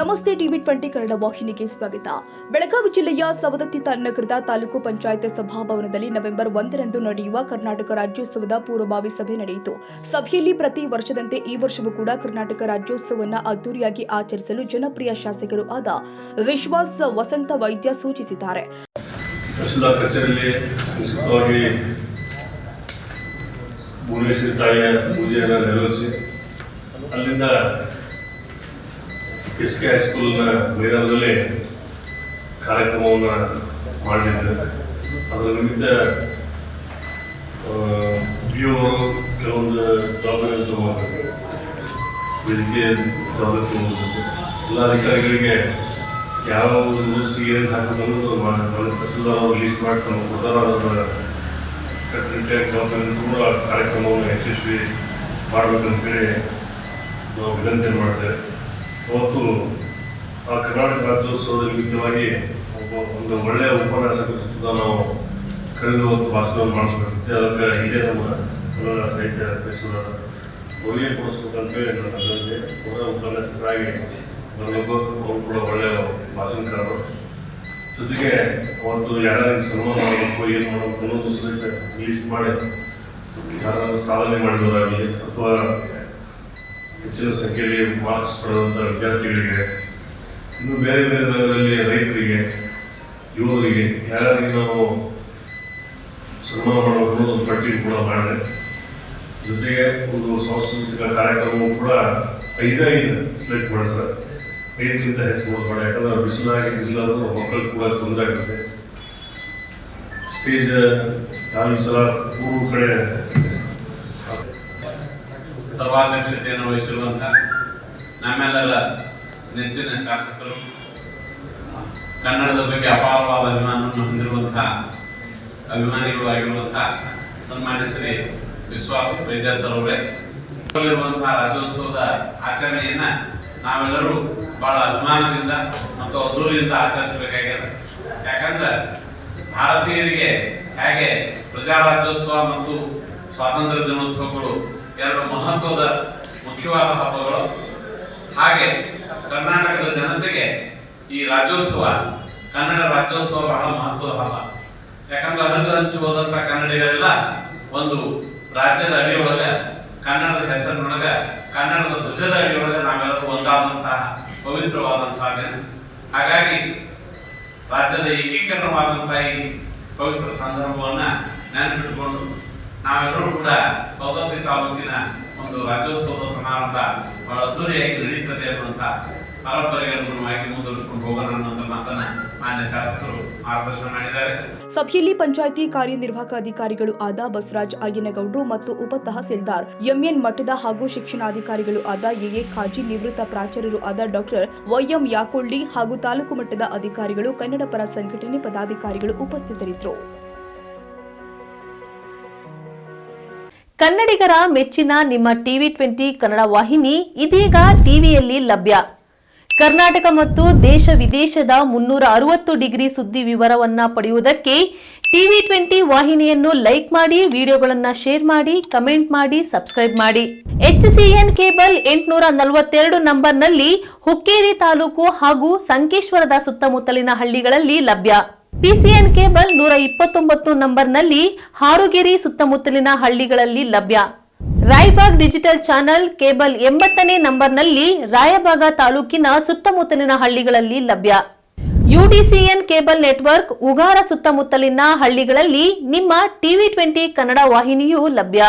ನಮಸ್ತೆ ಟಿವಿ 20 ಕನ್ನಡ ವಾಹಿನಿಗೆ ಸ್ವಾಗತ. ಬೆಳಗಾವಿ ಜಿಲ್ಲೆಯ ಸವದತ್ತಿ ನಗರದ ತಾಲೂಕು ಪಂಚಾಯತ್ ಸಭಾಭವನದಲ್ಲಿ ನವೆಂಬರ್ 1ರಂದು ನಡೆಯುವ ಕರ್ನಾಟಕ ರಾಜ್ಯೋತ್ಸವದ ಪೂರ್ವಭಾವಿ ಸಭೆ ನಡೆಯಿತು. ಸಭೆಯಲ್ಲಿ ಪ್ರತಿ ವರ್ಷದಂತೆ ಈ ವರ್ಷವೂ ಕೂಡ ಕರ್ನಾಟಕ ರಾಜ್ಯೋತ್ಸವವನ್ನು ಅದ್ದೂರಿಯಾಗಿ ಆಚರಿಸಲು ಜನಪ್ರಿಯ ಶಾಸಕರು ಆದ ವಿಶ್ವಾಸ್ ವಸಂತ ವೈದ್ಯ ಸೂಚಿಸಿದ್ದಾರೆ. ಅಲ್ಲಿಂದ ಎಸ್ಕೆ ಹೈಸ್ಕೂಲ್ನ ಮೈದಾನದಲ್ಲಿ ಕಾರ್ಯಕ್ರಮವನ್ನು ಮಾಡಲಿದ್ದಾರೆ. ಅದರ ನಿಮಿತ್ತ ಬಿಒರು ಕೆಲವೊಂದು ಜವಾಬ್ದಾರಿ ತಗೋಬೇಕು, ವೇದಿಕೆ ಜವಾಬ್ದಾರಿ ತಗೋಬೇಕು. ಎಲ್ಲ ಅಧಿಕಾರಿಗಳಿಗೆ ಯಾವ ರೂಲ್ಸ್ಗೆ ಏನು ಹಾಕೋದು ತಹಸೀಲ್ದಾರ್ ಅವರು ಲೀಸ್ಟ್ ಮಾಡಿ ತಮ್ಮ ಕೊಡ್ತಾರ ಜವಾಬ್ದಾರಿ ಕೂಡ ಕಾರ್ಯಕ್ರಮವನ್ನು ಯಶಸ್ವಿ ಮಾಡಬೇಕಂತೇಳಿ ನಾವು ವಿನಂತಿ ಮಾಡ್ತೇವೆ. ಅವತ್ತು ಆ ಕರ್ನಾಟಕ ರಾಜ್ಯೋತ್ಸವದ ನಿಮಿತ್ತವಾಗಿ ಒಂದು ಒಳ್ಳೆಯ ಉಪನ್ಯಾಸಕ ನಾವು ಕರೆದು ಹೊತ್ತು ಭಾಷಣವನ್ನು ಮಾಡಿಸ್ಬೇಕಾಗುತ್ತೆ. ಅದಕ್ಕೆ ಇದೇ ನಮ್ಮ ಕನ್ನಡ ಸಾಹಿತ್ಯ ಅಧ್ಯಕ್ಷರ ಅವರಿಗೆ ಕೊಡಿಸ್ಬೇಕಂತೇಳಿ ನನ್ನ ಅಭಿನಂದನೆ. ಅವರ ಉಪನ್ಯಾಸಕರಾಗಿ ಬರಬೇಕು. ಅವರು ಕೂಡ ಒಳ್ಳೆಯ ಭಾಷಣಕಾರರು. ಜೊತೆಗೆ ಅವತ್ತು ಯಾರ್ಯಾರಿಗೆ ಸನ್ಮಾನ ಮಾಡಬೇಕು, ಏನು ಮಾಡಬೇಕು ಅನ್ನೋದು ಸಹಿತ ಲೀಸ್ಟ್ ಮಾಡಿ ಯಾರಾದರೂ ಸಾಧನೆ ಮಾಡಿದವರಾಗಲಿ ಅಥವಾ ಹೆಚ್ಚಿನ ಸಂಖ್ಯೆಯಲ್ಲಿ ಮಾರ್ಕ್ಸ್ ಪಡೆದಂಥ ವಿದ್ಯಾರ್ಥಿಗಳಿಗೆ, ಇನ್ನು ಬೇರೆ ಬೇರೆ ರಂಗದಲ್ಲಿ ರೈತರಿಗೆ, ಯುವಕರಿಗೆ ಯಾರ್ಯಾರಿಗೆ ನಾವು ಸನ್ಮಾನ ಮಾಡಬೇಕು ಅನ್ನೋದು ಒಂದು ಪಟ್ಟಿ ಕೂಡ ಮಾಡಿದೆ. ಜೊತೆಗೆ ಒಂದು ಸಾಂಸ್ಕೃತಿಕ ಕಾರ್ಯಕ್ರಮವೂ ಕೂಡ 5 ಸೆಲೆಕ್ಟ್ ಮಾಡಿಸ್ತಾರೆ. 5ಕ್ಕಿಂತ ಹೆಚ್ಚು ಮಾಡಬೇಡ, ಯಾಕಂದ್ರೆ ಬಿಸಿಲಾದರೂ ಮಕ್ಕಳಿಗೆ ಕೂಡ ತೊಂದರೆ ಆಗುತ್ತೆ. ಸ್ಟೇಜ್ ಯಾವ ಸಲ ಮೂರು ಕಡೆ ಸರ್ವಾಧ್ಯಕ್ಷತೆಯನ್ನು ವಹಿಸಿರುವಂತಹ ನಮ್ಮೆಲ್ಲರ ನೆಚ್ಚಿನ ಶಾಸಕರು, ಕನ್ನಡದ ಬಗ್ಗೆ ಅಪಾರವಾದ ಅಭಿಮಾನವನ್ನು ಹೊಂದಿರುವಂತಹ ಅಭಿಮಾನಿಗಳು ಆಗಿರುವಂತಹ ಸನ್ಮಾನ್ಯ ಶ್ರೀ ವಿಶ್ವಾಸ್ ವೈದ್ಯ ಸರ್ ಅವರೇ, ಇರುವಂತಹ ರಾಜ್ಯೋತ್ಸವದ ಆಚರಣೆಯನ್ನ ನಾವೆಲ್ಲರೂ ಬಹಳ ಅಭಿಮಾನದಿಂದ ಮತ್ತು ಅದ್ದೂರಿಯಿಂದ ಆಚರಿಸಬೇಕಾಗಿದೆ. ಯಾಕಂದ್ರೆ ಭಾರತೀಯರಿಗೆ ಹೇಗೆ ಪ್ರಜಾರಾಜ್ಯೋತ್ಸವ ಮತ್ತು ಸ್ವಾತಂತ್ರ್ಯ ದಿನೋತ್ಸವಗಳು ಎರಡು ಮಹತ್ವದ ಮುಖ್ಯವಾದ ಹಬ್ಬಗಳು, ಹಾಗೆ ಕರ್ನಾಟಕದ ಜನತೆಗೆ ಈ ರಾಜ್ಯೋತ್ಸವ, ಕನ್ನಡ ರಾಜ್ಯೋತ್ಸವ ಬಹಳ ಮಹತ್ವದ ಹಬ್ಬ. ಯಾಕಂದ್ರೆ ಹರಿದು ಹಂಚಿ ಹೋದಂತ ಕನ್ನಡಿಗರೆಲ್ಲ ಒಂದು ರಾಜ್ಯದ ಅಡಿಯೊಳಗ, ಕನ್ನಡದ ಹೆಸರಿನೊಳಗ, ಕನ್ನಡದ ಧ್ವಜದ ಅಡಿಯೊಳಗ ನಾವೆಲ್ಲರೂ ಒಂದಾದಂತಹ ಪವಿತ್ರವಾದಂತಹ ದಿನ. ಹಾಗಾಗಿ ರಾಜ್ಯದ ಏಕೀಕರಣವಾದಂತಹ ಈ ಪವಿತ್ರ ಸಂದರ್ಭವನ್ನ ನೆನಪಿಟ್ಟುಕೊಂಡು ನಾವೆಲ್ಲರೂ ಕೂಡ ಸವದತ್ತಿ ತಾಲೂಕಿನ ಒಂದು ರಾಜ್ಯೋತ್ಸವದ ಸಮಾರಂಭ ಬಹಳ ಅದ್ದೂರಿಯಾಗಿ ನಡೀತದೆ ಅನ್ನುವಂಥ ಪರಂಪರೆಗೆ ಅನುಗುಣವಾಗಿ ಮುಂದುವರಿಸಿಕೊಂಡು ಹೋಗೋಣ ಅನ್ನುವಂಥ ಮಾತನ್ನ ಮಾನ್ಯ ಶಾಸಕರು ಮಾರ್ಗದರ್ಶನ ಮಾಡಿದ್ದಾರೆ. ಸಭೆಯಲ್ಲಿ ಪಂಚಾಯಿತಿ ಕಾರ್ಯನಿರ್ವಾಹಕ ಅಧಿಕಾರಿಗಳು ಆದ ಬಸವರಾಜ್ ಅಯ್ಯನಗೌಡ್ರು ಮತ್ತು ಉಪ ತಹಸೀಲ್ದಾರ್ ಎಂಎನ್ ಮಠದ ಹಾಗೂ ಶಿಕ್ಷಣಾಧಿಕಾರಿಗಳು ಆದ ಎಎ ಖಾಜಿ, ನಿವೃತ್ತ ಪ್ರಾಚಾರ್ಯರು ಆದ ಡಾಕ್ಟರ್ ವೈಎಂ ಯಾಕೊಳ್ಳಿ ಹಾಗೂ ತಾಲೂಕು ಮಟ್ಟದ ಅಧಿಕಾರಿಗಳು, ಕನ್ನಡ ಪರ ಸಂಘಟನೆ ಪದಾಧಿಕಾರಿಗಳು ಉಪಸ್ಥಿತರಿದ್ದರು. ಕನ್ನಡಿಗರ ಮೆಚ್ಚಿನ ನಿಮ್ಮ ಟಿವಿ 20 ಕನ್ನಡ ವಾಹಿನಿ ಇದೀಗ ಟಿವಿಯಲ್ಲಿ ಲಭ್ಯ. ಕರ್ನಾಟಕ ಮತ್ತು ದೇಶ ವಿದೇಶದ 360 ಡಿಗ್ರಿ ಸುದ್ದಿ ವಿವರವನ್ನ ಪಡೆಯುವುದಕ್ಕೆ ಟಿವಿ 20 ವಾಹಿನಿಯನ್ನು ಲೈಕ್ ಮಾಡಿ, ವಿಡಿಯೋಗಳನ್ನು ಶೇರ್ ಮಾಡಿ, ಕಮೆಂಟ್ ಮಾಡಿ, ಸಬ್ಸ್ಕ್ರೈಬ್ ಮಾಡಿ. HCN ಕೇಬಲ್ 842 ನಂಬರ್ನಲ್ಲಿ ಹುಕ್ಕೇರಿ ತಾಲೂಕು ಹಾಗೂ ಸಂಕೇಶ್ವರದ ಸುತ್ತಮುತ್ತಲಿನ ಹಳ್ಳಿಗಳಲ್ಲಿ ಲಭ್ಯ. PCN ಕೇಬಲ್ 129 ನಂಬರ್ನಲ್ಲಿ ಹಾರುಗೆರೆ ಸುತ್ತಮುತ್ತಲಿನ ಹಳ್ಳಿಗಳಲ್ಲಿ ಲಭ್ಯ. ರಾಯಬಾಗ್ ಡಿಜಿಟಲ್ ಚಾನೆಲ್ ಕೇಬಲ್ 80ನೇ ನಂಬರ್ನಲ್ಲಿ ರಾಯಬಾಗ ತಾಲೂಕಿನ ಸುತ್ತಮುತ್ತಲಿನ ಹಳ್ಳಿಗಳಲ್ಲಿ ಲಭ್ಯ. UDCN ಕೇಬಲ್ ನೆಟ್ವರ್ಕ್ ಉಗಾರ ಸುತ್ತಮುತ್ತಲಿನ ಹಳ್ಳಿಗಳಲ್ಲಿ ನಿಮ್ಮ ಟಿವಿ 20 ಕನ್ನಡ ವಾಹಿನಿಯೂ ಲಭ್ಯ.